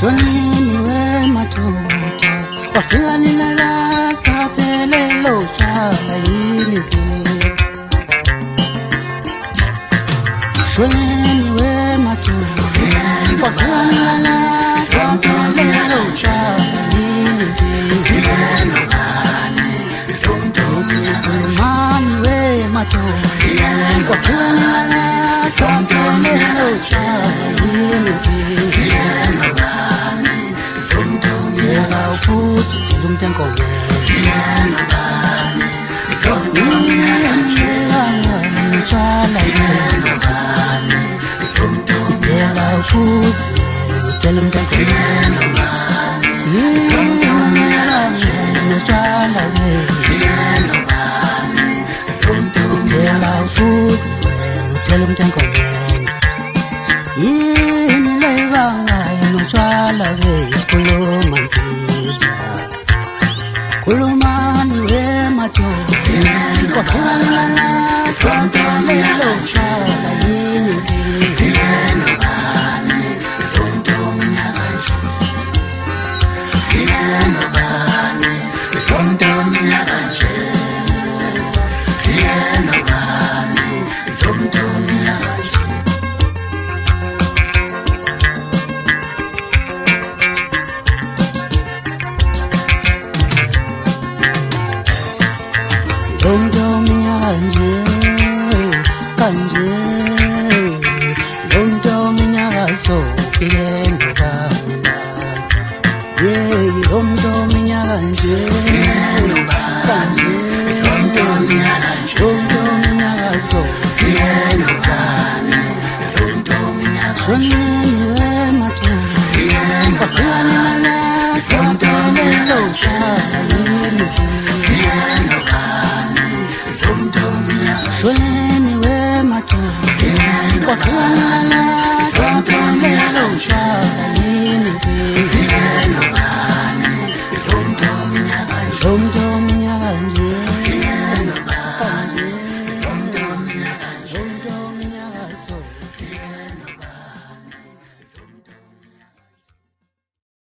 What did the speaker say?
shonini we madoda wafika ninalasa pelelo chala yini shonini we madoda wafika ninalasa pelelo chala yini mani we madoda wafika ninalasa pelelo chala yini Kulumani we madoda wafika santa lelo chala yini so